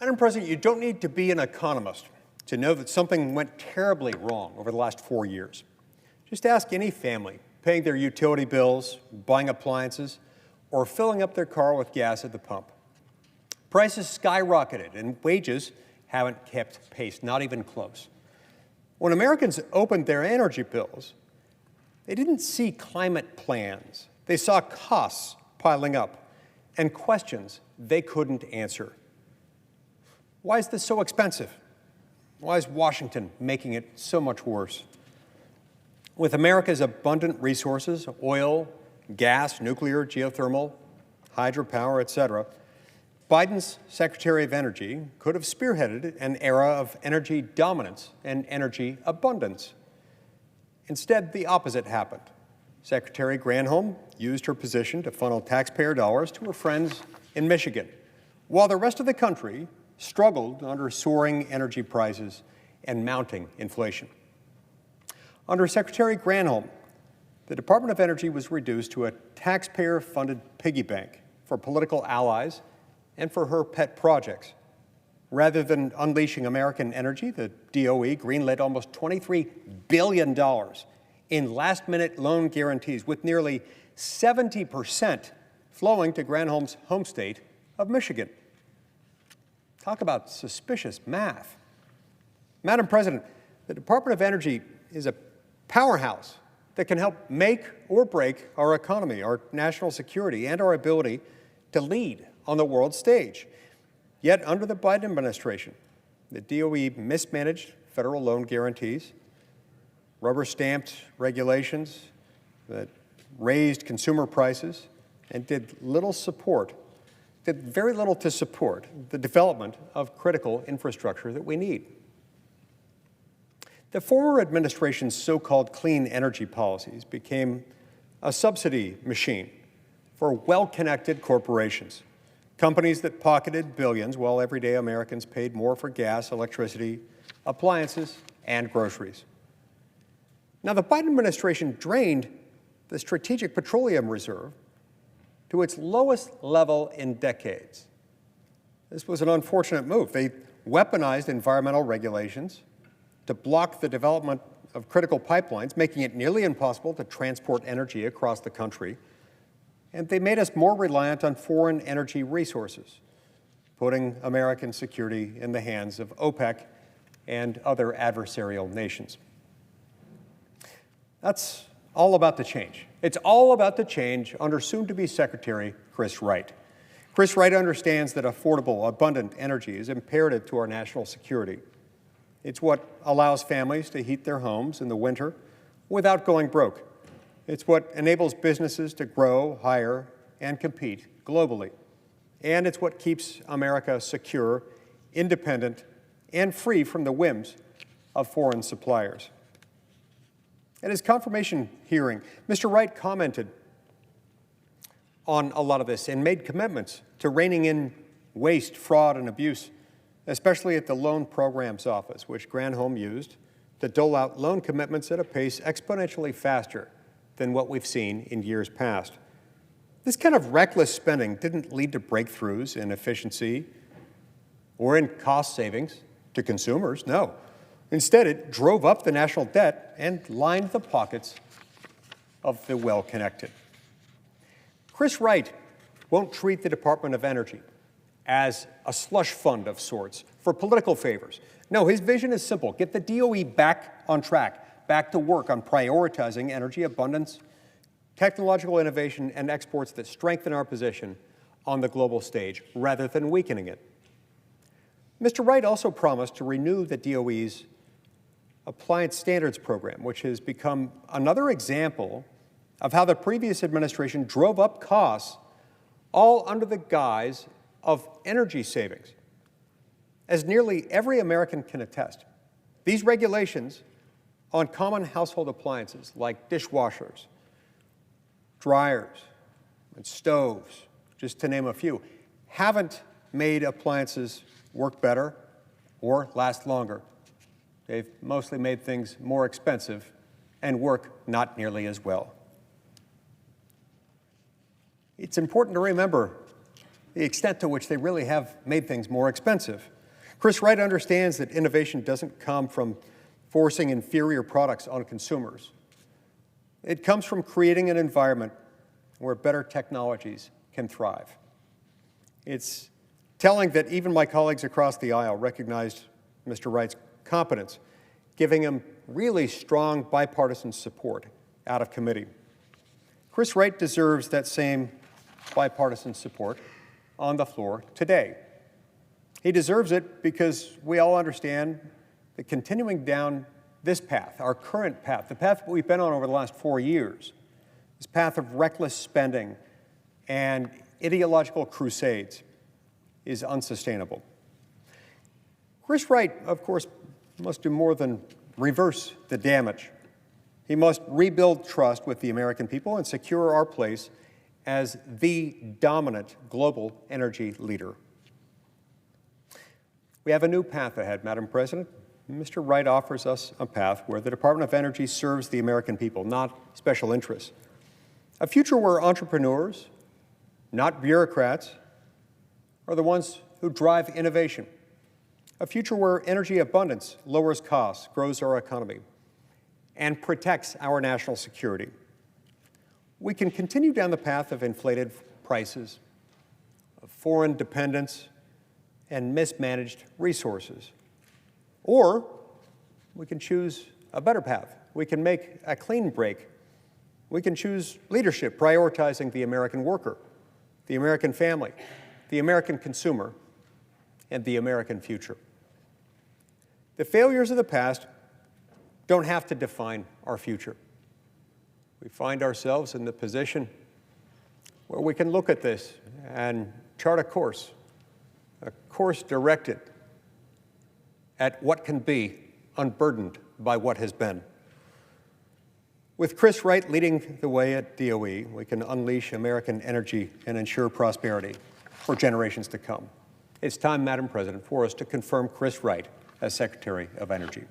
Madam President, you don't need to be an economist to know that something went terribly wrong over the last 4 years. Just ask any family paying their utility bills, buying appliances, or filling up their car with gas at the pump. Prices skyrocketed and wages haven't kept pace, not even close. When Americans opened their energy bills, they didn't see climate plans. They saw costs piling up and questions they couldn't answer. Why is this so expensive? Why is Washington making it so much worse? With America's abundant resources, oil, gas, nuclear, geothermal, hydropower, etc., Biden's Secretary of Energy could have spearheaded an era of energy dominance and energy abundance. Instead, the opposite happened. Secretary Granholm used her position to funnel taxpayer dollars to her friends in Michigan, while the rest of the country struggled under soaring energy prices and mounting inflation. Under Secretary Granholm, the Department of Energy was reduced to a taxpayer-funded piggy bank for political allies and for her pet projects. Rather than unleashing American energy, the DOE greenlit almost $23 billion in last-minute loan guarantees, with nearly 70% flowing to Granholm's home state of Michigan. Talk about suspicious math. Madam President, the Department of Energy is a powerhouse that can help make or break our economy, our national security, and our ability to lead on the world stage. Yet, under the Biden administration, the DOE mismanaged federal loan guarantees, rubber-stamped regulations that raised consumer prices, and did very little to support the development of critical infrastructure that we need. The former administration's so-called clean energy policies became a subsidy machine for well-connected corporations, companies that pocketed billions while everyday Americans paid more for gas, electricity, appliances, and groceries. Now, the Biden administration drained the Strategic Petroleum Reserve to its lowest level in decades. This was an unfortunate move. They weaponized environmental regulations to block the development of critical pipelines, making it nearly impossible to transport energy across the country. And they made us more reliant on foreign energy resources, putting American security in the hands of OPEC and other adversarial nations. That's all about to change. It's all about to change under soon-to-be Secretary Chris Wright. Chris Wright understands that affordable, abundant energy is imperative to our national security. It's what allows families to heat their homes in the winter without going broke. It's what enables businesses to grow, hire, and compete globally. And it's what keeps America secure, independent, and free from the whims of foreign suppliers. At his confirmation hearing, Mr. Wright commented on a lot of this and made commitments to reining in waste, fraud, and abuse, especially at the Loan Programs Office, which Granholm used to dole out loan commitments at a pace exponentially faster than what we've seen in years past. This kind of reckless spending didn't lead to breakthroughs in efficiency or in cost savings to consumers, no. Instead, it drove up the national debt and lined the pockets of the well-connected. Chris Wright won't treat the Department of Energy as a slush fund of sorts for political favors. No, his vision is simple. Get the DOE back on track, back to work on prioritizing energy abundance, technological innovation, and exports that strengthen our position on the global stage rather than weakening it. Mr. Wright also promised to renew the DOE's Appliance Standards Program, which has become another example of how the previous administration drove up costs all under the guise of energy savings. As nearly every American can attest, these regulations on common household appliances like dishwashers, dryers, and stoves, just to name a few, haven't made appliances work better or last longer. They've mostly made things more expensive and work not nearly as well. It's important to remember the extent to which they really have made things more expensive. Chris Wright understands that innovation doesn't come from forcing inferior products on consumers. It comes from creating an environment where better technologies can thrive. It's telling that even my colleagues across the aisle recognized Mr. Wright's competence, giving him really strong bipartisan support out of committee. Chris Wright deserves that same bipartisan support on the floor today. He deserves it because we all understand that continuing down this path, our current path, the path that we've been on over the last 4 years, this path of reckless spending and ideological crusades, is unsustainable. Chris Wright, of course, must do more than reverse the damage. He must rebuild trust with the American people and secure our place as the dominant global energy leader. We have a new path ahead, Madam President. Mr. Wright offers us a path where the Department of Energy serves the American people, not special interests. A future where entrepreneurs, not bureaucrats, are the ones who drive innovation. A future where energy abundance lowers costs, grows our economy, and protects our national security. We can continue down the path of inflated prices, of foreign dependence, and mismanaged resources. Or we can choose a better path. We can make a clean break. We can choose leadership, prioritizing the American worker, the American family, the American consumer, and the American future. The failures of the past don't have to define our future. We find ourselves in the position where we can look at this and chart a course directed at what can be, unburdened by what has been. With Chris Wright leading the way at DOE, we can unleash American energy and ensure prosperity for generations to come. It's time, Madam President, for us to confirm Chris Wright as Secretary of Energy.